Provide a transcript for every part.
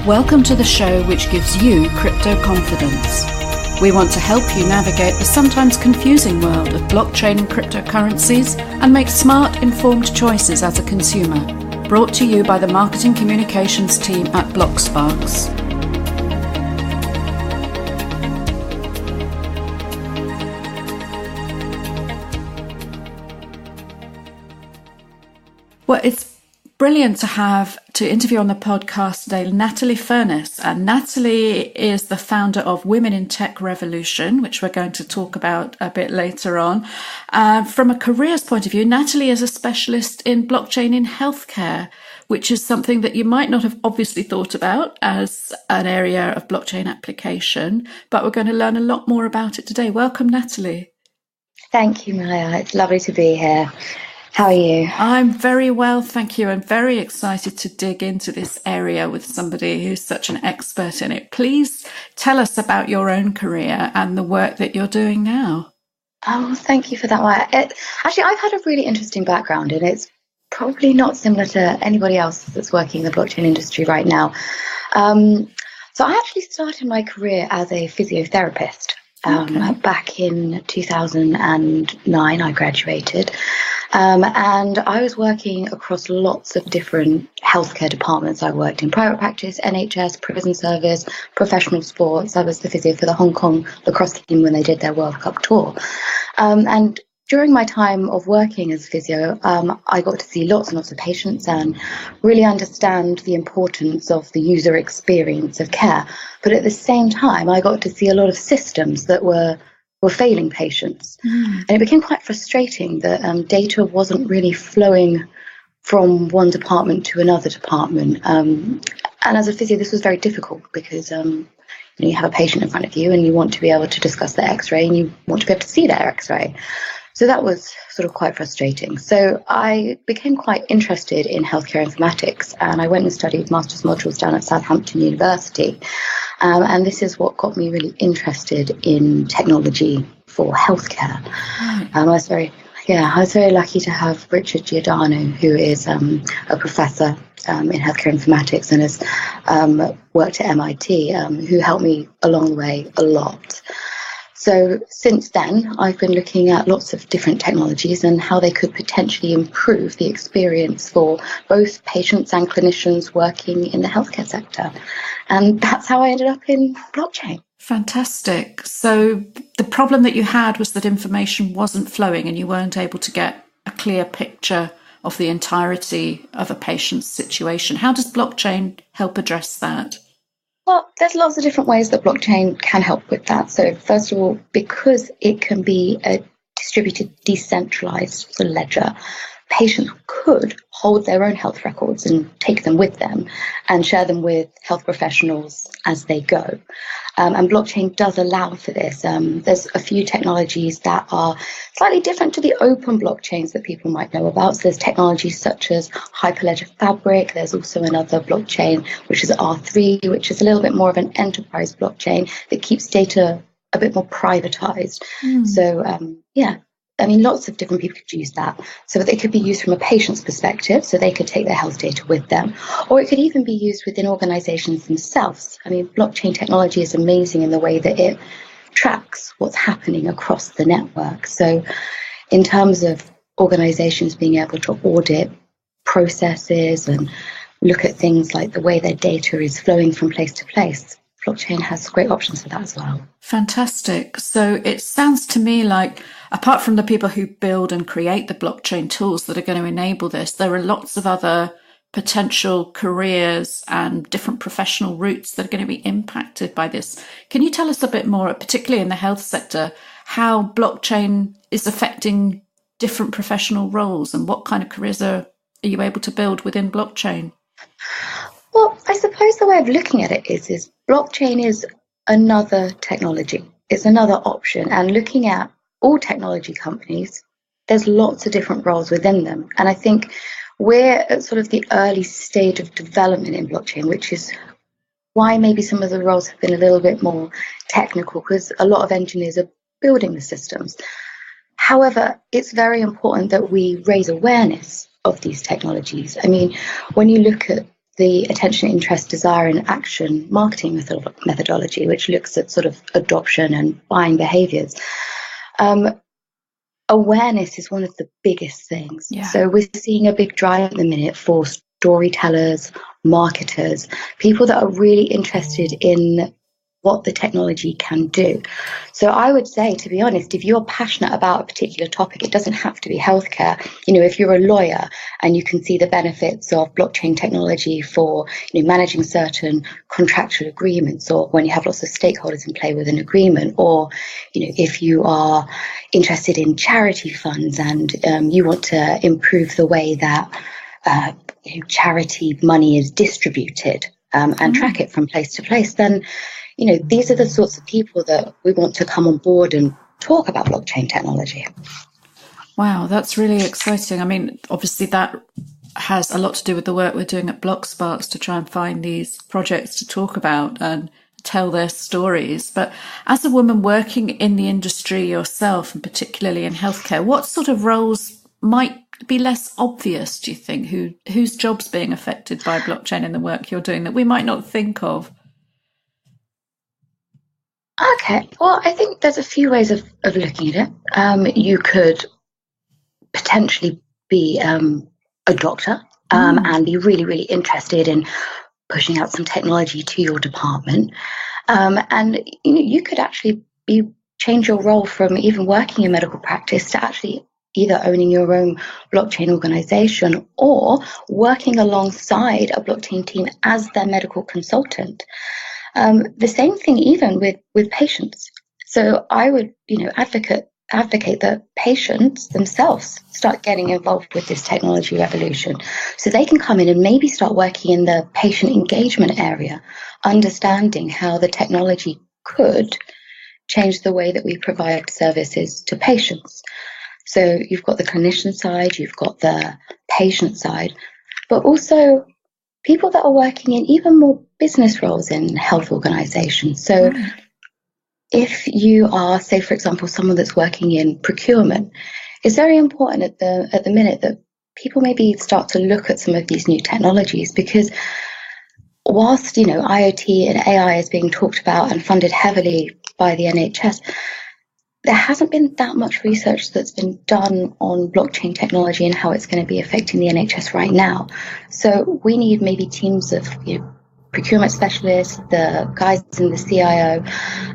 Welcome to the show which gives you crypto confidence. We want to help you navigate the sometimes confusing world of blockchain and cryptocurrencies and make smart, informed choices as a consumer. Brought to you by the marketing communications team at BlockSparks. Well, it's brilliant to interview on the podcast today Natalie Furness. And Natalie is the founder of Women in Tech Revolution, which we're going to talk about a bit later on. From a careers point of view, Natalie is a specialist in blockchain in healthcare, which is something that you might not have obviously thought about as an area of blockchain application, but we're going to learn a lot more about it today. Welcome, Natalie. Thank you, Maya. It's lovely to be here. How are you? I'm very well, thank you. I'm very excited to dig into this area with somebody who's such an expert in it. Please tell us about your own career and the work that you're doing now. Oh, thank you for that, Maya. Actually, I've had a really interesting background, and it's probably not similar to anybody else that's working in the blockchain industry right now. So I actually started my career as a physiotherapist. Back in 2009, I graduated. And I was working across lots of different healthcare departments. I worked in private practice, NHS, prison service, professional sports. I was the physio for the Hong Kong lacrosse team when they did their World Cup tour. And during my time of working as physio, I got to see lots and lots of patients and really understand the importance of the user experience of care. But at the same time, I got to see a lot of systems that were failing patients. And it became quite frustrating that data wasn't really flowing from one department to another department. And as a physio, this was very difficult because you have a patient in front of you and you want to be able to discuss their x-ray and you want to be able to see their x-ray. So that was sort of quite frustrating. So I became quite interested in healthcare informatics, and I went and studied master's modules down at Southampton University. And this is what got me really interested in technology for healthcare. I was very lucky to have Richard Giordano, who is a professor in healthcare informatics and has worked at MIT, who helped me along the way a lot. So since then, I've been looking at lots of different technologies and how they could potentially improve the experience for both patients and clinicians working in the healthcare sector. And that's how I ended up in blockchain. Fantastic. So the problem that you had was that information wasn't flowing and you weren't able to get a clear picture of the entirety of a patient's situation. How does blockchain help address that? Well, there's lots of different ways that blockchain can help with that. So first of all, because it can be a distributed, decentralized ledger, patients could hold their own health records and take them with them and share them with health professionals as they go. And blockchain does allow for this. There's a few technologies that are slightly different to the open blockchains that people might know about. So there's technologies such as Hyperledger Fabric. There's also another blockchain, which is R3, which is a little bit more of an enterprise blockchain that keeps data a bit more privatized. So, lots of different people could use that. So that it could be used from a patient's perspective, so they could take their health data with them, or it could even be used within organizations themselves. I mean, blockchain technology is amazing in the way that it tracks what's happening across the network. So in terms of organizations being able to audit processes and look at things like the way their data is flowing from place to place, blockchain has great options for that as well. Fantastic. So it sounds to me like, apart from the people who build and create the blockchain tools that are going to enable this, there are lots of other potential careers and different professional routes that are going to be impacted by this. Can you tell us a bit more, particularly in the health sector, how blockchain is affecting different professional roles and what kind of careers are you able to build within blockchain? Well, I suppose the way of looking at it is blockchain is another technology. It's another option. And looking at all technology companies, there's lots of different roles within them. And I think we're at sort of the early stage of development in blockchain, which is why maybe some of the roles have been a little bit more technical, because a lot of engineers are building the systems. However, it's very important that we raise awareness of these technologies. I mean, when you look at the attention, interest, desire, and action marketing methodology, which looks at sort of adoption and buying behaviors. Awareness is one of the biggest things. Yeah. So we're seeing a big drive at the minute for storytellers, marketers, people that are really interested in what the technology can do. So I would say, to be honest, if you're passionate about a particular topic, it doesn't have to be healthcare. If you're a lawyer and you can see the benefits of blockchain technology for managing certain contractual agreements, or when you have lots of stakeholders in play with an agreement, or if you are interested in charity funds and you want to improve the way that charity money is distributed and track it from place to place, then these are the sorts of people that we want to come on board and talk about blockchain technology. Wow, that's really exciting. I mean, obviously that has a lot to do with the work we're doing at BlockSparks to try and find these projects to talk about and tell their stories. But as a woman working in the industry yourself, and particularly in healthcare, what sort of roles might be less obvious, do you think, whose job's being affected by blockchain in the work you're doing that we might not think of? Okay, well, I think there's a few ways of looking at it. You could potentially be a doctor and be really, really interested in pushing out some technology to your department. And you could actually change your role from even working in medical practice to actually either owning your own blockchain organization or working alongside a blockchain team as their medical consultant. The same thing even with patients. So I would, advocate that patients themselves start getting involved with this technology revolution, so they can come in and maybe start working in the patient engagement area, understanding how the technology could change the way that we provide services to patients. So you've got the clinician side, you've got the patient side, but also people that are working in even more business roles in health organizations. So if you are, say, for example, someone that's working in procurement, it's very important at the minute that people maybe start to look at some of these new technologies, because whilst, IoT and AI is being talked about and funded heavily by the NHS, there hasn't been that much research that's been done on blockchain technology and how it's going to be affecting the NHS right now. So we need maybe teams of procurement specialists, the guys in the CIO,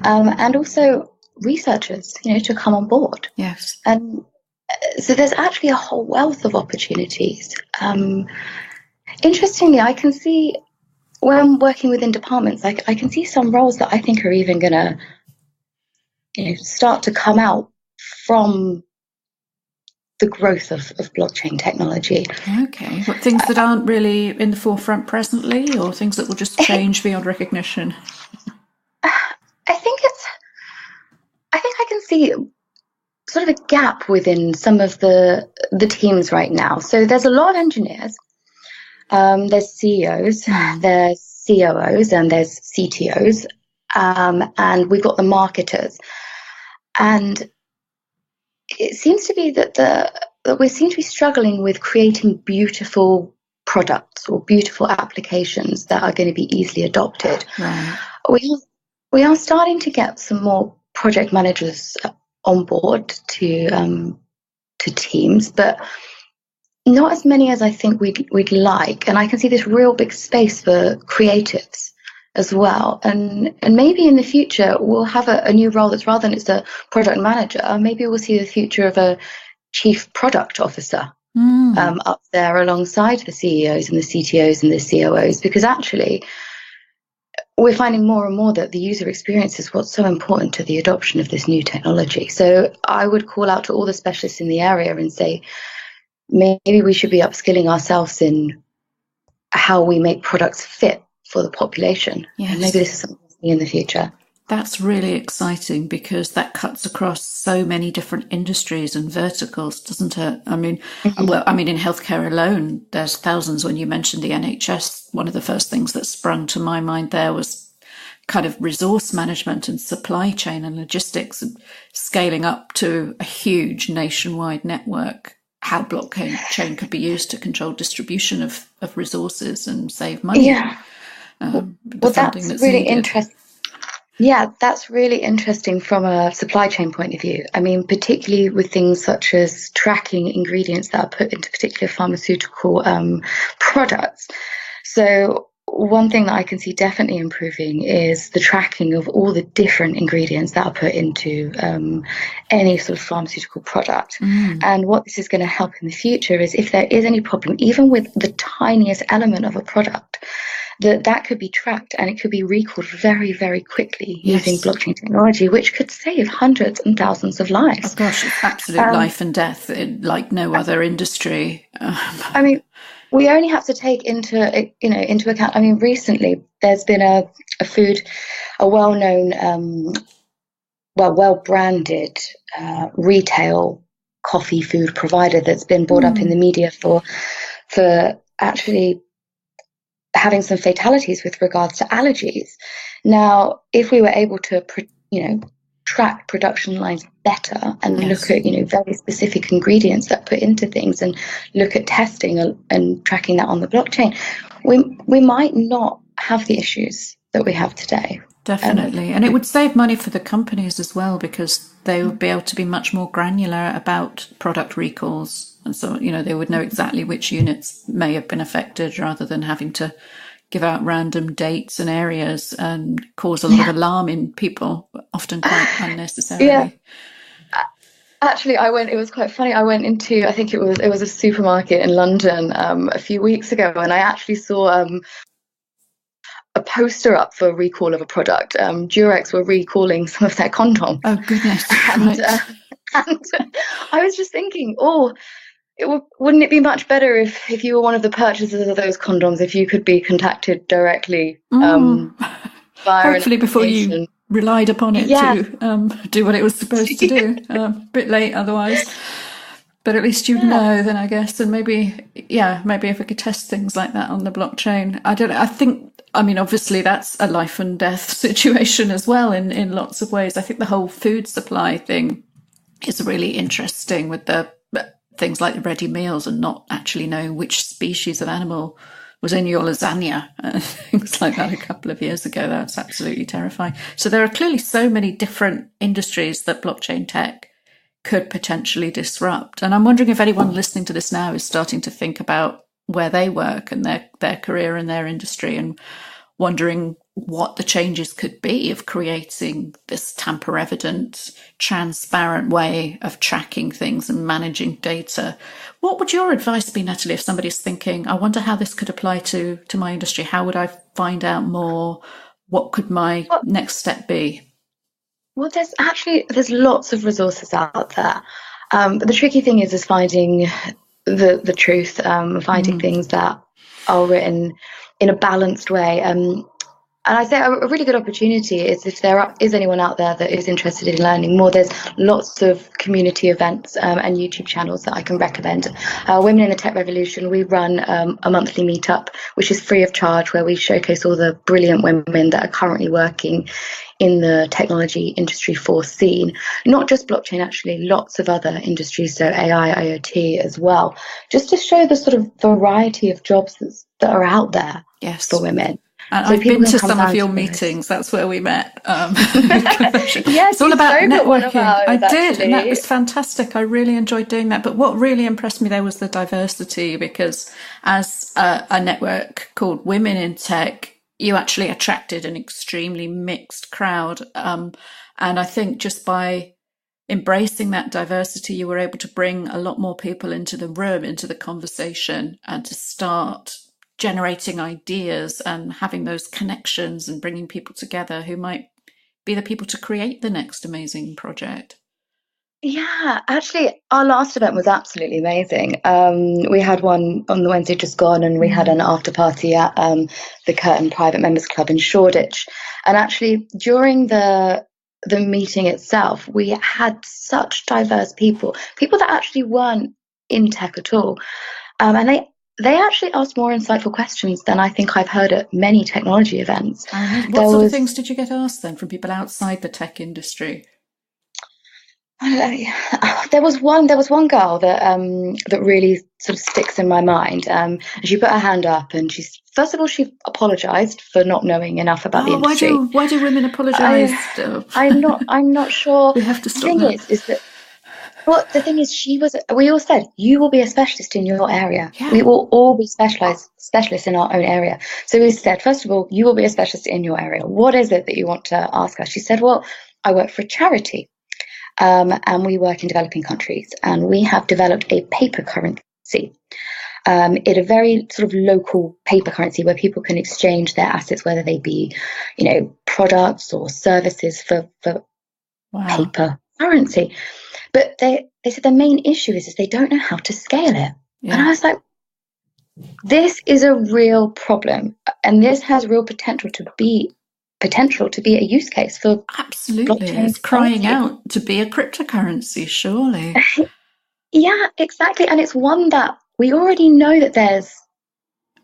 and also researchers, to come on board. Yes. And so there's actually a whole wealth of opportunities. Interestingly, I can see when working within departments, I can see some roles that I think are even going to start to come out from the growth of blockchain technology. Okay. What things that aren't really in the forefront presently, or things that will just change beyond recognition? I think I can see sort of a gap within some of the teams right now. So there's a lot of engineers, there's CEOs, there's COOs, and there's CTOs, and we've got the marketers. And it seems to be that we seem to be struggling with creating beautiful products or beautiful applications that are going to be easily adopted. Right. We are starting to get some more project managers on board to teams, but not as many as I think we'd like. And I can see this real big space for creatives as well. And maybe in the future we'll have a new role that's, rather than it's a product manager, maybe we'll see the future of a chief product officer up there alongside the CEOs and the CTOs and the COOs, because actually we're finding more and more that the user experience is what's so important to the adoption of this new technology. So I would call out to all the specialists in the area and say, maybe we should be upskilling ourselves in how we make products fit for the population. Yes. And maybe this is something in the future. That's really exciting, because that cuts across so many different industries and verticals, doesn't it? I mean, in healthcare alone, there's thousands. When you mentioned the NHS, one of the first things that sprung to my mind there was kind of resource management and supply chain and logistics, and scaling up to a huge nationwide network how blockchain could be used to control distribution of resources and save money. Yeah. The funding that's really needed. interesting. Yeah, that's really interesting from a supply chain point of view. I mean, particularly with things such as tracking ingredients that are put into particular pharmaceutical products. So one thing that I can see definitely improving is the tracking of all the different ingredients that are put into any sort of pharmaceutical product. And what this is going to help in the future is if there is any problem, even with the tiniest element of a product, that could be tracked and it could be recalled very, very quickly using blockchain technology, which could save hundreds and thousands of lives. Oh gosh, it's absolute life and death, like no other industry. I mean, we only have to take into account. I mean, recently there's been a well-known, well-branded retail coffee food provider that's been brought up in the media for actually having some fatalities with regards to allergies. Now, if we were able to, track production lines better and look at, very specific ingredients that are put into things and look at testing and tracking that on the blockchain, we might not have the issues that we have today. Definitely. And it would save money for the companies as well, because they would be able to be much more granular about product recalls. And so, they would know exactly which units may have been affected rather than having to give out random dates and areas and cause a lot of alarm in people, often quite unnecessarily. Yeah. Actually, it was quite funny. I went into, I think it was a supermarket in London a few weeks ago, and I actually saw a poster up for recall of a product. Durex were recalling some of their condoms. Oh, goodness. And I was just thinking, wouldn't it be much better if you were one of the purchasers of those condoms, if you could be contacted directly via hopefully before you relied upon it to do what it was supposed to do. A bit late otherwise. But at least you'd know then, I guess. And maybe if we could test things like that on the blockchain. I mean, obviously that's a life and death situation as well in lots of ways. I think the whole food supply thing is really interesting with the things like the ready meals and not actually knowing which species of animal was in your lasagna, things like that a couple of years ago. That's absolutely terrifying. So there are clearly so many different industries that blockchain tech could potentially disrupt. And I'm wondering if anyone listening to this now is starting to think about where they work and their career and their industry, and wondering what the changes could be of creating this tamper evident, transparent way of tracking things and managing data. What would your advice be, Natalie, if somebody's thinking, I wonder how this could apply to my industry? How would I find out more? What could my next step be? Well, there's lots of resources out there. But the tricky thing is finding the truth, finding things that are written in a balanced way. And I'd say a really good opportunity is if there is anyone out there that is interested in learning more, there's lots of community events and YouTube channels that I can recommend. Women in the Tech Revolution, we run a monthly meetup, which is free of charge, where we showcase all the brilliant women that are currently working in the technology industry scene. Not just blockchain, actually, lots of other industries, so AI, IoT as well, just to show the sort of variety of jobs that are out there for women. And so I've been to some of your meetings. That's where we met. It's all about networking. I did, and that was fantastic. I really enjoyed doing that. But what really impressed me there was the diversity, because as a network called Women in Tech, you actually attracted an extremely mixed crowd. And I think just by embracing that diversity, you were able to bring a lot more people into the room, into the conversation, and to start generating ideas and having those connections and bringing people together who might be the people to create the next amazing project. Yeah, actually, our last event was absolutely amazing. We had one on the Wednesday just gone, and we had an after party at the Curtin Private Members Club in Shoreditch. And actually, during the meeting itself, we had such diverse people that actually weren't in tech at all. And they actually asked more insightful questions than I think I've heard at many technology events. What sort of things did you get asked then from people outside the tech industry? There was one girl that really sort of sticks in my mind. And she put her hand up, and first of all she apologized for not knowing enough about the industry. Why do women apologize? I'm not sure. We have to stop The thing that. is that, well, the thing is, we all said, you will be a specialist in your area. Yeah. We will all be specialists in our own area. So we said, first of all, you will be a specialist in your area. What is it that you want to ask us? She said, well, I work for a charity. And we work in developing countries, and we have developed a paper currency. It's a very sort of local paper currency where people can exchange their assets, whether they be, products or services for paper currency. But they said the main issue is they don't know how to scale it. Yeah. And I was like, this is a real problem, and this has real potential to be a use case for absolutely blockchain. It's crying out to be a cryptocurrency, surely. Yeah, exactly. And it's one that we already know that there's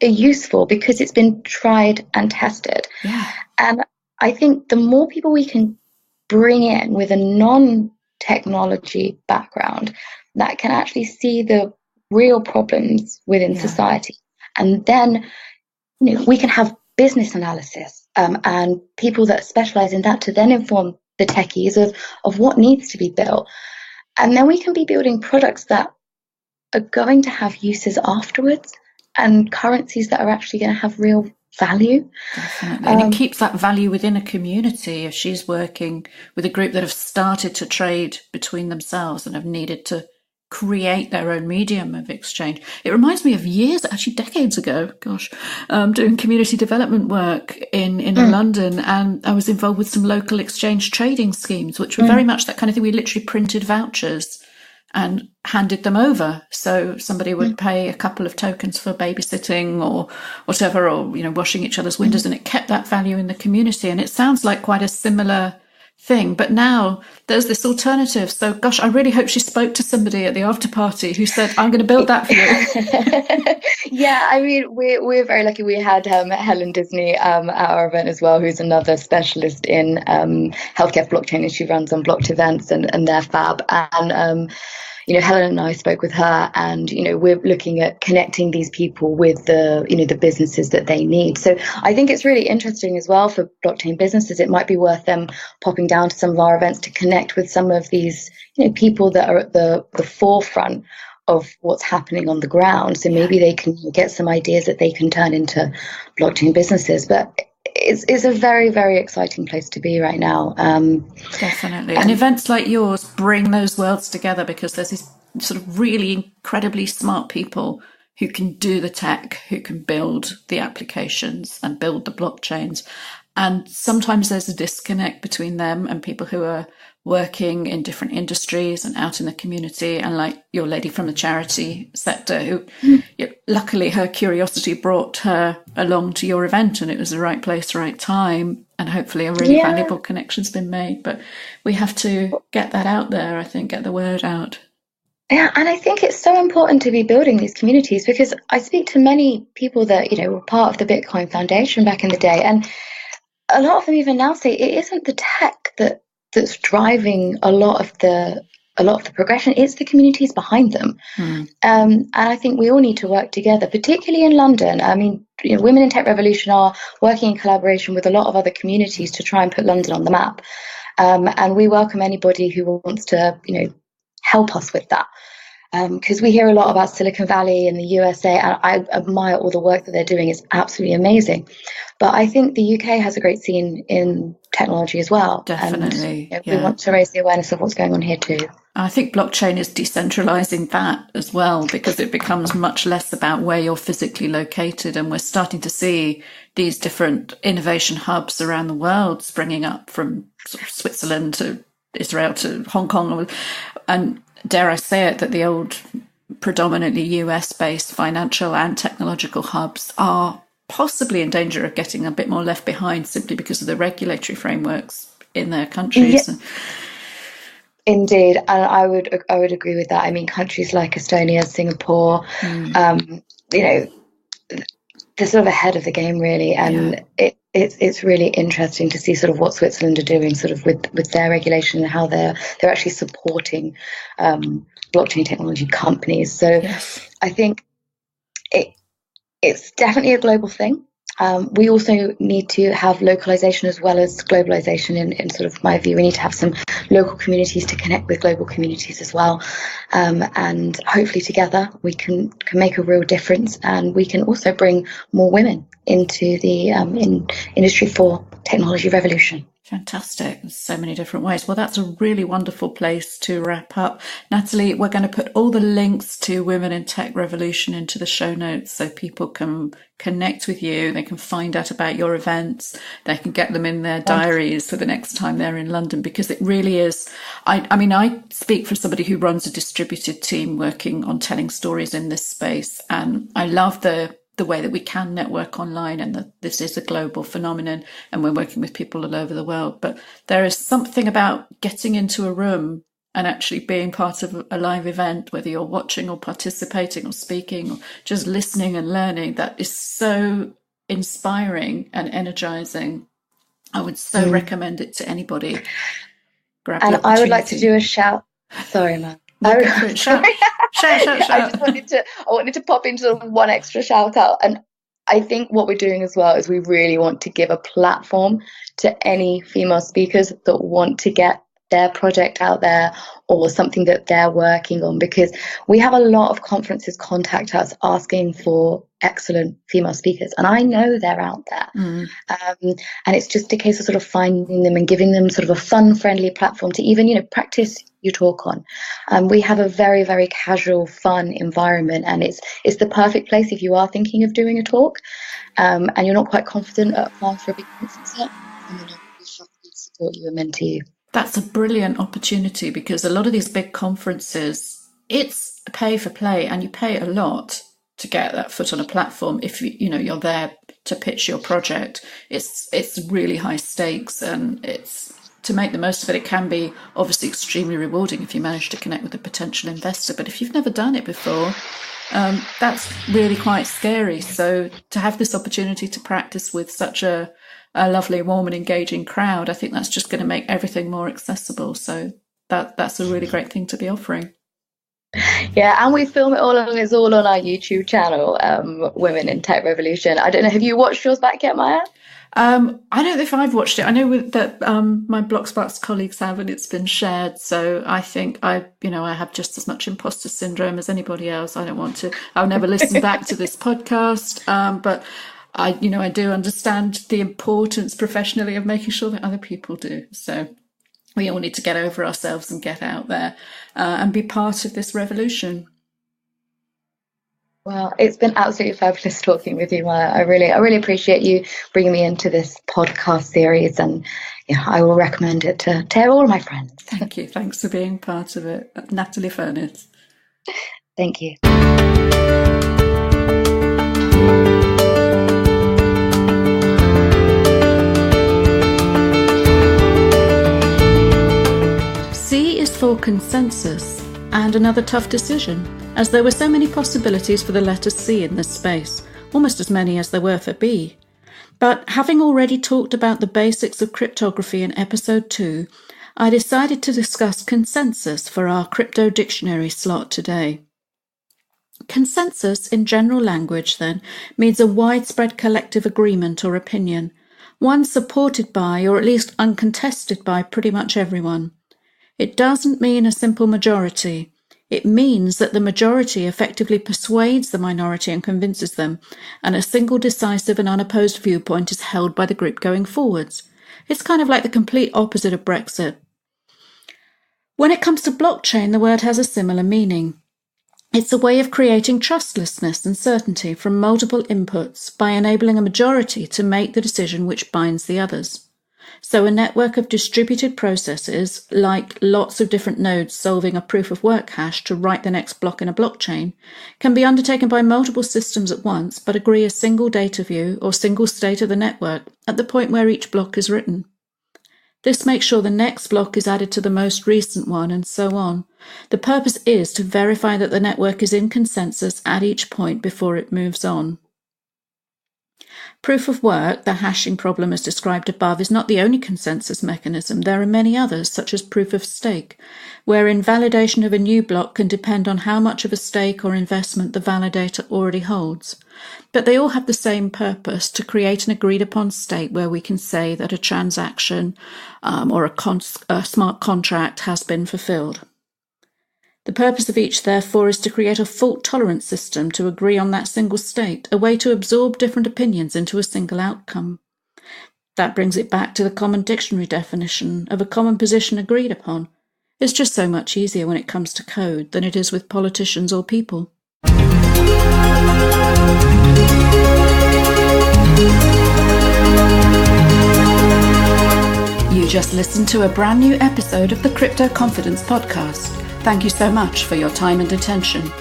a use for, because it's been tried and tested. Yeah. And I think the more people we can bring in with a non-technology background that can actually see the real problems within society, and then we can have business analysis and people that specialize in that to then inform the techies of what needs to be built. And then we can be building products that are going to have uses afterwards, and currencies that are actually going to have real value. Definitely. And it keeps that value within a community. If she's working with a group that have started to trade between themselves and have needed to create their own medium of exchange. It reminds me of years, actually decades ago, doing community development work in London, and I was involved with some local exchange trading schemes, which were very much that kind of thing. We literally printed vouchers and handed them over. So somebody would pay a couple of tokens for babysitting or whatever, or, washing each other's windows, and it kept that value in the community. And it sounds like quite a similar thing, but now there's this alternative. So gosh, I really hope she spoke to somebody at the after party who said, I'm going to build that for you. Yeah, I mean, we're very lucky. We had Helen Disney at our event as well, who's another specialist in healthcare blockchain, and she runs on blocked events, and they're fab. And Helen and I spoke with her, and we're looking at connecting these people with the businesses that they need. So I think it's really interesting as well for blockchain businesses. It might be worth them popping down to some of our events to connect with some of these people that are at the forefront of what's happening on the ground. So maybe they can get some ideas that they can turn into blockchain businesses. But it's a very, very exciting place to be right now. Definitely. And events like yours bring those worlds together, because there's these sort of really incredibly smart people who can do the tech, who can build the applications and build the blockchains. And sometimes there's a disconnect between them and people who are working in different industries and out in the community. And like your lady from the charity sector, who luckily her curiosity brought her along to your event, and it was the right place, right time. And hopefully a really valuable connection's been made. But we have to get that out there, I think, get the word out. Yeah, and I think it's so important to be building these communities, because I speak to many people that, were part of the Bitcoin Foundation back in the day, and a lot of them even now say it isn't the tech that's driving a lot of the progression. It's the communities behind them. And I think we all need to work together, particularly in London. I mean, Women in Tech Revolution are working in collaboration with a lot of other communities to try and put London on the map. And we welcome anybody who wants to, help us with that. Because we hear a lot about Silicon Valley and the USA, and I admire all the work that they're doing. It's absolutely amazing. But I think the UK has a great scene in technology as well. Definitely. And we want to raise the awareness of what's going on here too. I think blockchain is decentralizing that as well, because it becomes much less about where you're physically located. And we're starting to see these different innovation hubs around the world springing up, from sort of Switzerland to Israel to Hong Kong. And dare I say it, that the old predominantly US-based financial and technological hubs are possibly in danger of getting a bit more left behind, simply because of the regulatory frameworks in their countries. Yeah. Indeed, and I would agree with that. I mean, countries like Estonia, Singapore, they're sort of ahead of the game, really, and it's really interesting to see sort of what Switzerland are doing sort of with their regulation and how they're actually supporting blockchain technology companies. So yes. I think it's definitely a global thing. We also need to have localization as well as globalization in sort of my view. We need to have some local communities to connect with global communities as well. And hopefully together we can make a real difference, and we can also bring more women into the industry for technology revolution. Fantastic. There's so many different ways. Well, that's a really wonderful place to wrap up. Natalie, we're going to put all the links to Women in Tech Revolution into the show notes so people can connect with you. They can find out about your events. They can get them in their diaries for the next time they're in London, because it really is. I mean, I speak for somebody who runs a distributed team working on telling stories in this space. And I love the way that we can network online, and that this is a global phenomenon and we're working with people all over the world. But there is something about getting into a room and actually being part of a live event, whether you're watching or participating or speaking or just listening and learning, that is so inspiring and energizing. I would so recommend it to anybody. And I would like to do a shout. Sorry, man. Shout. I wanted to pop into one extra shout out. And I think what we're doing as well is we really want to give a platform to any female speakers that want to get their project out there or something that they're working on, because we have a lot of conferences contact us asking for excellent female speakers, and I know they're out there. And it's just a case of sort of finding them and giving them sort of a fun, friendly platform to even, practice your talk on. We have a very, very casual, fun environment, and it's the perfect place if you are thinking of doing a talk and you're not quite confident at applying for a big conference yet. I'm going to support you and mentor you. That's a brilliant opportunity, because a lot of these big conferences, it's pay for play, and you pay a lot to get that foot on a platform. If you're there to pitch your project, it's really high stakes, and it's to make the most of it. It can be obviously extremely rewarding if you manage to connect with a potential investor, but if you've never done it before, that's really quite scary. So to have this opportunity to practice with such a lovely, warm and engaging crowd, I think that's just going to make everything more accessible. So that's a really great thing to be offering. Yeah, and we film it all, and it's all on our YouTube channel, Women in Tech Revolution. I don't know, have you watched yours back yet, Maya? I don't know if I've watched it. I know that my Blocksparks colleagues have, and it's been shared. So I think I have just as much imposter syndrome as anybody else. I'll never listen back to this podcast, but I do understand the importance professionally of making sure that other people do. So we all need to get over ourselves and get out there and be part of this revolution. Well, it's been absolutely fabulous talking with you, Maya. I really appreciate you bringing me into this podcast series, and I will recommend it to all my friends. Thank you. Thanks for being part of it. Natalie Furness. Thank you. C is for consensus, and another tough decision, as there were so many possibilities for the letter C in this space, almost as many as there were for B. But having already talked about the basics of cryptography in episode 2, I decided to discuss consensus for our crypto dictionary slot today. Consensus in general language, then, means a widespread collective agreement or opinion, one supported by, or at least uncontested by, pretty much everyone. It doesn't mean a simple majority. It means that the majority effectively persuades the minority and convinces them, and a single decisive and unopposed viewpoint is held by the group going forwards. It's kind of like the complete opposite of Brexit. When it comes to blockchain, the word has a similar meaning. It's a way of creating trustlessness and certainty from multiple inputs by enabling a majority to make the decision which binds the others. So a network of distributed processes, like lots of different nodes solving a proof-of-work hash to write the next block in a blockchain, can be undertaken by multiple systems at once, but agree a single data view or single state of the network at the point where each block is written. This makes sure the next block is added to the most recent one, and so on. The purpose is to verify that the network is in consensus at each point before it moves on. Proof of work, the hashing problem as described above, is not the only consensus mechanism. There are many others, such as proof of stake, wherein validation of a new block can depend on how much of a stake or investment the validator already holds. But they all have the same purpose: to create an agreed-upon state where we can say that a transaction or a smart contract has been fulfilled. The purpose of each, therefore, is to create a fault-tolerant system to agree on that single state, a way to absorb different opinions into a single outcome. That brings it back to the common dictionary definition of a common position agreed upon. It's just so much easier when it comes to code than it is with politicians or people. You just listened to a brand new episode of the Crypto Confidence Podcast. Thank you so much for your time and attention.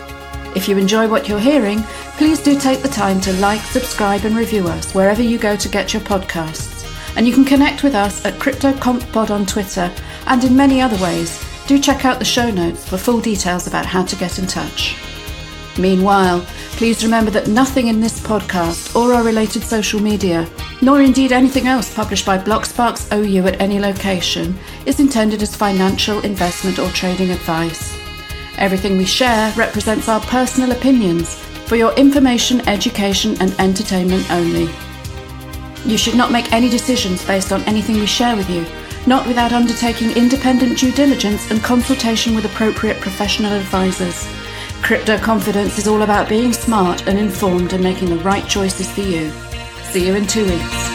If you enjoy what you're hearing, please do take the time to like, subscribe and review us wherever you go to get your podcasts. And you can connect with us at CryptoConfPod on Twitter and in many other ways. Do check out the show notes for full details about how to get in touch. Meanwhile, please remember that nothing in this podcast or our related social media, nor indeed anything else published by BlockSparks OU at any location, is intended as financial, investment or trading advice. Everything we share represents our personal opinions for your information, education and entertainment only. You should not make any decisions based on anything we share with you, not without undertaking independent due diligence and consultation with appropriate professional advisors. Crypto Confidence is all about being smart and informed and making the right choices for you. See you in 2 weeks.